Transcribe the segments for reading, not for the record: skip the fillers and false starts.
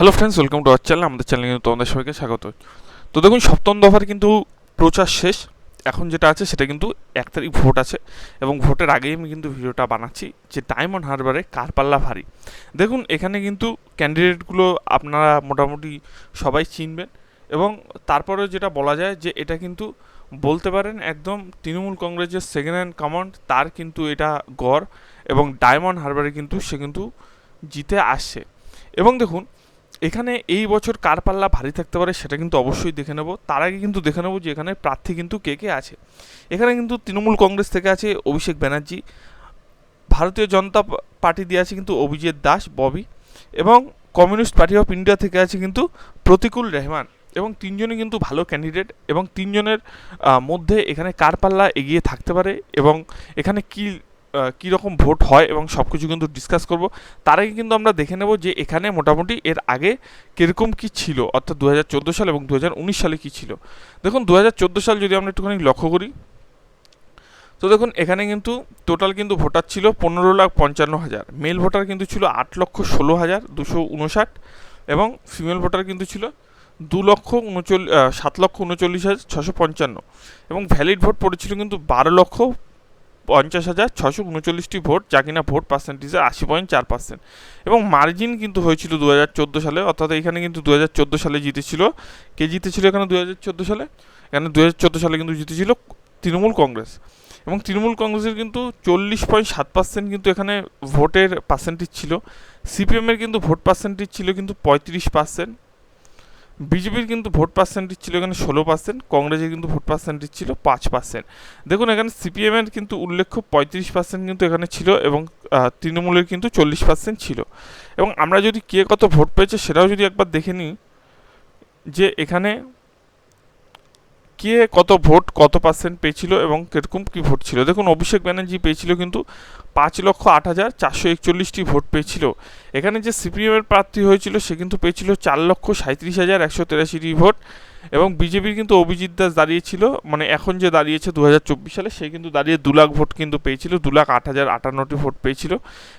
Hello friends, welcome to our channel. আমাদের চ্যানেলে কিন্তু তোমাদের সবাইকে স্বাগত। তো দেখুন, সপ্তম দফার কিন্তু প্রচার শেষ। এখন যেটা আছে সেটা কিন্তু 1 তারিখ ভোট আছে, এবং ভোটের আগেই আমি কিন্তু ভিডিওটা বানাচ্ছি যে ডায়মন্ড হারবারে কার পাল্লা ভারী। দেখুন, এখানে কিন্তু ক্যান্ডিডেটগুলো আপনারা মোটামুটি সবাই চিনবেন, এবং তারপরে যেটা বলা যায় যে এটা কিন্তু বলতে পারেন একদম তৃণমূল কংগ্রেসের সেকেন্ড হ্যান্ড কমান্ড, তার কিন্তু এটা গড়, এবং ডায়মন্ড হারবারে কিন্তু সে কিন্তু জিতে আসছে। এবং দেখুন, এখানে এই বছর কার পাল্লা ভারী থাকতে পারে সেটা কিন্তু অবশ্যই দেখে নেব। তার আগে কিন্তু দেখে নেব যে এখানে প্রার্থী কিন্তু কে কে আছে। এখানে কিন্তু তৃণমূল কংগ্রেস থেকে আছে অভিষেক ব্যানার্জি, ভারতীয় জনতা পার্টি দিয়ে আছে কিন্তু অভিজিৎ দাস ববি, এবং কমিউনিস্ট পার্টি অফ ইন্ডিয়া থেকে আছে কিন্তু প্রতিকুল রহমান। এবং তিনজনই কিন্তু ভালো ক্যান্ডিডেট, এবং তিনজনের মধ্যে এখানে কার পাল্লা এগিয়ে থাকতে পারে, এবং এখানে কী রকম ভোট হয় এবং সব কিছু কিন্তু ডিসকাস করব। তার আগে কিন্তু আমরা দেখে নেব যে এখানে মোটামুটি এর আগে কীরকম কী ছিল, অর্থাৎ 2014 সাল এবং 2019 সালে কী ছিল। দেখুন, 2014 সাল যদি আমরা একটুখানি লক্ষ্য করি, তো দেখুন এখানে কিন্তু টোটাল কিন্তু ভোটার ছিল 15,55,000। মেল ভোটার কিন্তু ছিল 8,16,259, এবং ফিমেল ভোটার কিন্তু ছিল 7,39,655, এবং ভ্যালিড ভোট পড়েছিল কিন্তু 12,50,639টি ভোট, যা কিনা ভোট পার্সেন্টেজের 80.4%। এবং মার্জিন কিন্তু হয়েছিল 2014 সালে, অর্থাৎ এখানে কিন্তু 2014 সালে জিতেছিল। কে জিতেছিল এখানে 2014 সালে? এখানে 2014 সালে কিন্তু জিতেছিল তৃণমূল কংগ্রেস, এবং তৃণমূল কংগ্রেসের কিন্তু 40.7% কিন্তু এখানে ভোটের পার্সেন্টেজ ছিল। সিপিএমের কিন্তু ভোট পার্সেন্টেজ ছিল কিন্তু 35%, বিজেপির কিন্তু ভোট পার্সেন্টেজ ছিল এখানে 16%, কংগ্রেসের কিন্তু ভোট পার্সেন্টেজ ছিল 5%। দেখুন, এখানে সিপিএমের কিন্তু উল্লেখ্য 35% কিন্তু এখানে ছিল, এবং তৃণমূলের কিন্তু 40% ছিল। এবং আমরা যদি কে কত ভোট পেয়েছে সেটাও যদি একবার দেখে নিই, যে এখানে কে কত ভোট কত পার্সেন্ট পেয়েছিল এবং কীরকম কী ভোট ছিল। দেখুন, অভিষেক ব্যানার্জি পেয়েছিল কিন্তু 5,08,441টি ভোট পেয়েছিল। এখানে যে সিপিএমের প্রার্থী হয়েছিল সে কিন্তু পেয়েছিল 4,37,183টি ভোট, এবং বিজেপির কিন্তু অভিজিৎ দাস দাঁড়িয়েছিল, মানে এখন যে দাঁড়িয়েছে 2024 সালে, সে কিন্তু দাঁড়িয়ে 2 লাখ ভোট কিন্তু পেয়েছিল, 2,08,058টি ভোট পেয়েছিল।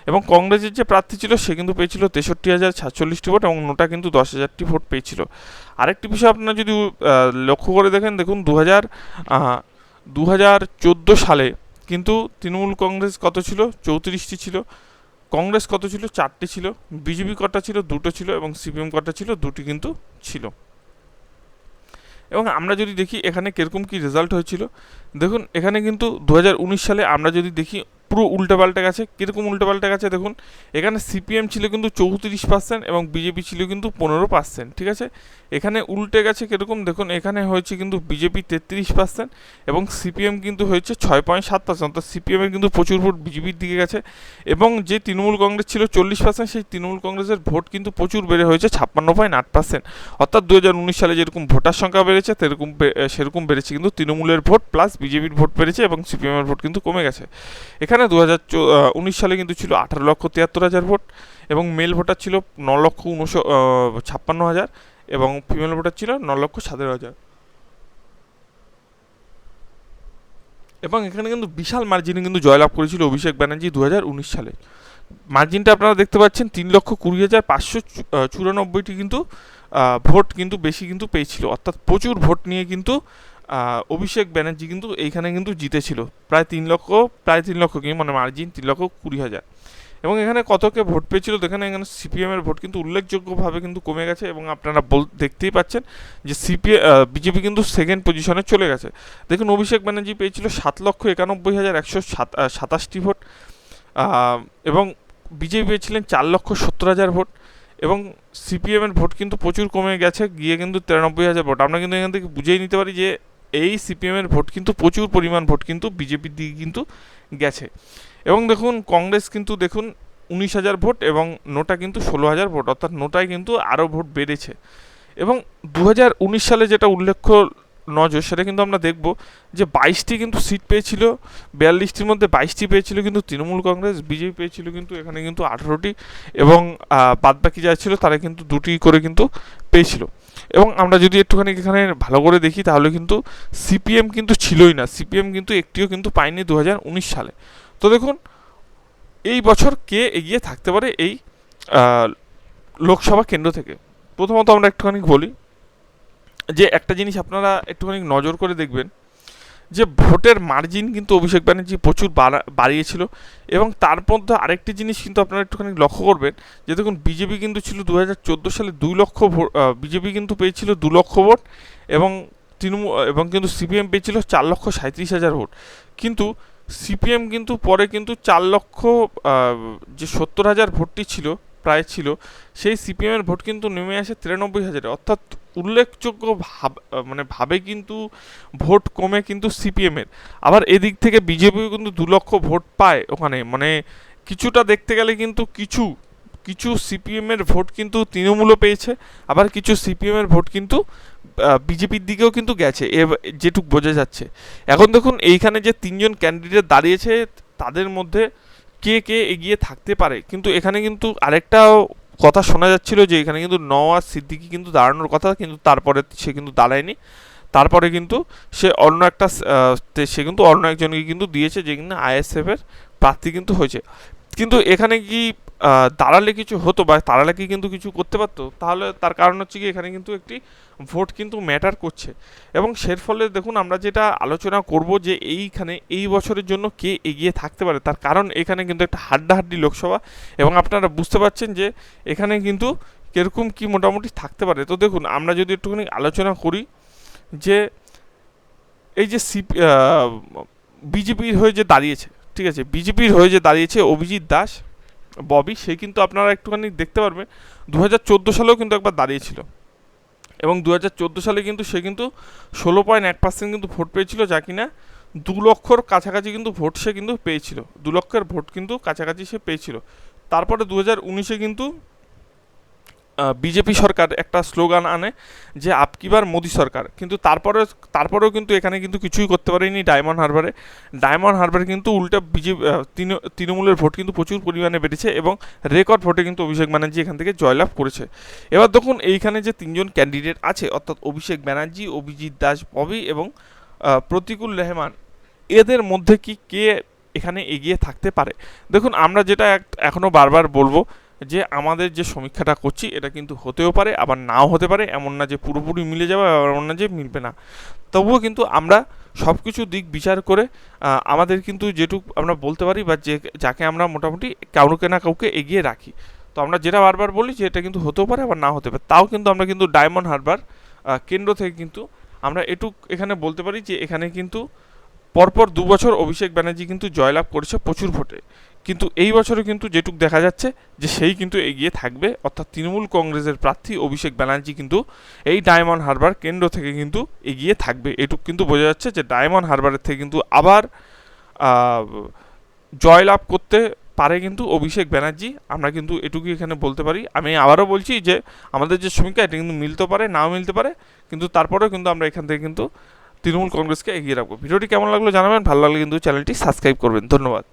এবং কংগ্রেসের যে প্রার্থী ছিল সে কিন্তু পেয়েছিল 63,046টি ভোট, এবং নোটা কিন্তু 10,000টি ভোট পেয়েছিল। আরেকটি বিষয় আপনারা যদি লক্ষ্য করে দেখেন, দেখুন 2014 সালে কিন্তু তৃণমূল কংগ্রেস কত ছিল? 34টি ছিল। কংগ্রেস কত ছিল? 4টি ছিল। বিজেপি কটা ছিল? 2টো ছিল। এবং সিপিএম কটা ছিল? 2টি কিন্তু ছিল। এবং আমরা যদি দেখি এখানে কীরকম কী রেজাল্ট হয়েছিল, দেখুন এখানে কিন্তু 2019 সালে আমরা যদি দেখি পুরো উল্টোপাল্টে গেছে। কীরকম উল্টোপাল্টে গেছে দেখুন, এখানে সিপিএম ছিল কিন্তু 34%, এবং বিজেপি ছিল কিন্তু 15%। ঠিক আছে, এখানে উল্টে গেছে কীরকম দেখুন, এখানে হয়েছে কিন্তু বিজেপি 33%, এবং সিপিএম কিন্তু হয়েছে 6.7%। অর্থাৎ সিপিএমের কিন্তু প্রচুর ভোট বিজেপির দিকে গেছে, এবং যে তৃণমূল কংগ্রেস ছিল 40%, সেই তৃণমূল কংগ্রেসের ভোট কিন্তু প্রচুর বেড়ে হয়েছে 56.8%। অর্থাৎ 2019 সালে যেরকম ভোটার সংখ্যা বেড়েছে সেরকম বেড়েছে কিন্তু তৃণমূলের ভোট, প্লাস বিজেপির ভোট বেড়েছে, এবং সিপিএমের ভোট কিন্তু কমে গেছে। এখানে 2019 সালে কিন্তু ছিল 18,73,000 ভোট, এবং মেল ভোটার ছিল 9,56,000, এবং ফিমেল ভোটার ছিল 9,17,000। এবং এখানে কিন্তু বিশাল মার্জিনে কিন্তু জয়লাভ করেছিল অভিষেক ব্যানার্জি 2019 সালে। মার্জিনটা আপনারা দেখতে পাচ্ছেন, 3,20,594টি কিন্তু ভোট কিন্তু বেশি কিন্তু পেয়েছিল, অর্থাৎ প্রচুর ভোট নিয়ে কিন্তু অভিষেক ব্যানার্জি কিন্তু এইখানে কিন্তু জিতেছিল প্রায় 3 লক্ষ কি, মানে মার্জিন 3,20,000। এবং এখানে কতকে ভোট পেয়েছিল দেখেন, এখানে সিপিএমের ভোট কিন্তু উল্লেখযোগ্যভাবে কিন্তু কমে গেছে, এবং আপনারা দেখতেই পাচ্ছেন যে বিজেপি কিন্তু সেকেন্ড পজিশনে চলে গেছে। দেখুন, অভিষেক ব্যানার্জি পেয়েছিল 7,91,127টি ভোট, এবং বিজেপি পেয়েছিলেন 4,70,000 ভোট, এবং সিপিএমের ভোট কিন্তু প্রচুর কমে গেছে, গিয়ে কিন্তু 93,000 ভোট। আমরা কিন্তু এখান থেকে বুঝেই নিতে পারি যে এই সিপিএমের ভোট কিন্তু প্রচুর পরিমাণ ভোট কিন্তু বিজেপির দিকে কিন্তু গেছে। এবং দেখুন, কংগ্রেস কিন্তু দেখুন 19,000 ভোট, এবং নোটা কিন্তু 16,000 ভোট, অর্থাৎ নোটায় কিন্তু আরও ভোট বেড়েছে। এবং 2019 সালে যেটা উল্লেখ্য নজর, সেটা কিন্তু আমরা দেখব যে 22টি কিন্তু সিট পেয়েছিল, 42টির মধ্যে 22টি পেয়েছিল কিন্তু তৃণমূল কংগ্রেস, বিজেপি পেয়েছিল কিন্তু এখানে কিন্তু 18টি, এবং বাদবাকি যা ছিল তারা কিন্তু 2টি করে কিন্তু পেয়েছিল। এবং আমরা যদি একটুখানি এখানে ভালো করে দেখি, তাহলে কিন্তু সিপিএম কিন্তু ছিলই না, সিপিএম কিন্তু একটিও কিন্তু পায়নি 2019 সালে। তো দেখুন, এই বছর কে এগিয়ে থাকতে পারে এই লোকসভা কেন্দ্র থেকে। প্রথমত আমরা একটুখানি বলি যে একটা জিনিস আপনারা একটুখানি নজর করে দেখবেন যে ভোটের মার্জিন কিন্তু অভিষেক ব্যানার্জি প্রচুর বাড়িয়েছিল। এবং তার মধ্যে আরেকটি জিনিস কিন্তু আপনারা একটুখানি লক্ষ্য করবেন যে দেখুন বিজেপি কিন্তু ছিল 2014 সালে 2 লক্ষ ভোট, বিজেপি কিন্তু পেয়েছিল 2 লক্ষ ভোট, এবং তৃণমূল এবং কিন্তু সিপিএম পেয়েছিল 4,37,000 ভোট। কিন্তু সিপিএম কিন্তু পরে কিন্তু 4 লক্ষ যে 70,000 ভোটটি ছিল প্রায় ছিল, সেই সিপিএমের ভোট কিন্তু নেমে আসে 93,000, অর্থাৎ উল্লেখযোগ্য ভাবে কিন্তু ভোট কমে কিন্তু সিপিএমের। আবার এদিক থেকে বিজেপিও কিন্তু 2 লক্ষ ভোট পায় ওখানে, মানে কিছুটা দেখতে গেলে কিন্তু কিছু কিছু সিপিএমের ভোট কিন্তু তৃণমূলও পেয়েছে, আবার কিছু সিপিএমের ভোট কিন্তু বিজেপির দিকেও কিন্তু গেছে, যেটুক বোঝা যাচ্ছে। এখন দেখুন এইখানে যে 3জন ক্যান্ডিডেট দাঁড়িয়েছে তাদের মধ্যে কে কে এগিয়ে থাকতে পারে, কিন্তু এখানে কিন্তু আরেকটাও কথা শোনা যাচ্ছিল যে এখানে কিন্তু নওয়াজ সিদ্দিকী কিন্তু দাঁড়ানোর কথা, কিন্তু তারপরে সে কিন্তু দাঁড়ায়নি। তারপরে কিন্তু সে অন্য একটা সে কিন্তু অন্য একজনকে কিন্তু দিয়েছে, যে কিনা আইএসএফ এর প্রার্থী কিন্তু হয়েছে। কিন্তু এখানে কি দাঁড়ালে কিছু হতো বা দাঁড়ালে কি কিন্তু কিছু করতে পারতো, তাহলে তার কারণ হচ্ছে কি এখানে কিন্তু একটি ভোট কিন্তু ম্যাটার করছে। এবং সের ফলে দেখুন আমরা যেটা আলোচনা করব যে এইখানে এই বছরের জন্য কে এগিয়ে থাকতে পারে, তার কারণ এখানে কিন্তু একটা হাড্ডাহাড্ডি লোকসভা, এবং আপনারা বুঝতে পারছেন যে এখানে কিন্তু কীরকম কি মোটামুটি থাকতে পারে। তো দেখুন আমরা যদি একটুখানি আলোচনা করি যে এই যে বিজেপির হয়ে যে দাঁড়িয়েছে, ঠিক আছে, বিজেপির হয়ে যে দাঁড়িয়েছে অভিজিৎ দাস ববি, সে কিন্তু আপনারা একটুখানি দেখতে পারবেন 2014 সালেও কিন্তু একবার দাঁড়িয়েছিল, এবং 2014 সালে কিন্তু সে কিন্তু 16.1% কিন্তু ভোট পেয়েছিল, যা কিনা 2 লক্ষর কাছাকাছি কিন্তু ভোট সে কিন্তু পেয়েছিল, 2 লক্ষের ভোট কিন্তু কাছাকাছি সে পেয়েছিল। তারপরে 2019-এ কিন্তু বিজেপি সরকার একটা স্লোগান আনে যে আপকিবার মোদি সরকার, কিন্তু তারপরেও কিন্তু এখানে কিন্তু কিছুই করতে পারেনি ডায়মন্ড হারবারে কিন্তু উল্টা বিজেপি তৃণমূলের ভোট কিন্তু প্রচুর পরিমাণে বেড়েছে, এবং রেকর্ড ভোটে কিন্তু অভিষেক ব্যানার্জি এখান থেকে জয়লাভ করেছে। এবার দেখুন এইখানে যে 3জন ক্যান্ডিডেট আছে, অর্থাৎ অভিষেক ব্যানার্জি, অভিজিৎ দাস ববি এবং প্রতিকুল রহমান, এদের মধ্যে কি কে এখানে এগিয়ে থাকতে পারে। দেখুন আমরা যেটা এখনও বারবার বলবো যে আমাদের যে সমীক্ষাটা করছি এটা কিন্তু হতেও পারে আবার নাও হতে পারে, এমন না যে পুরোপুরি মিলে যাবে, এমন না যে মিলবে না। তবুও কিন্তু আমরা সব কিছু দিক বিচার করে আমাদের কিন্তু যেটুকু আমরা বলতে পারি বা যাকে আমরা মোটামুটি কাউকে না কাউকে এগিয়ে রাখি। তো আমরা যেটা বারবার বলি যে এটা কিন্তু হতেও পারে আবার না হতে পারে, তাও কিন্তু আমরা কিন্তু ডায়মন্ড হারবার কেন্দ্র থেকে কিন্তু আমরা এখানে বলতে পারি যে এখানে কিন্তু পরপর 2 বছর অভিষেক ব্যানার্জি কিন্তু জয়লাভ করেছে প্রচুর ভোটে, কিন্তু এই বছরে কিন্তু যেটুক দেখা যাচ্ছে যে সেই কিন্তু এগিয়ে থাকবে, অর্থাৎ তৃণমূল কংগ্রেসের প্রার্থী অভিষেক ব্যানার্জি কিন্তু এই ডায়মন্ড হারবার কেন্দ্র থেকে কিন্তু এগিয়ে থাকবে। এটুক কিন্তু বোঝা যাচ্ছে যে ডায়মন্ড হারবারের থেকে কিন্তু আবার জয়লাভ করতে পারে কিন্তু অভিষেক ব্যানার্জি, আমরা কিন্তু এটুকুই এখানে বলতে পারি। আমি আবারও বলছি যে আমাদের যে সমীক্ষা এটা কিন্তু মিলতে পারে নাও মিলতে পারে, কিন্তু তারপরেও কিন্তু আমরা এখান থেকে কিন্তু তৃণমূল কংগ্রেসকে এগিয়ে রাখবো। ভিডিওটি কেমন লাগলো জানাবেন, ভালো লাগলে কিন্তু চ্যানেলটি সাবস্ক্রাইব করবেন। ধন্যবাদ।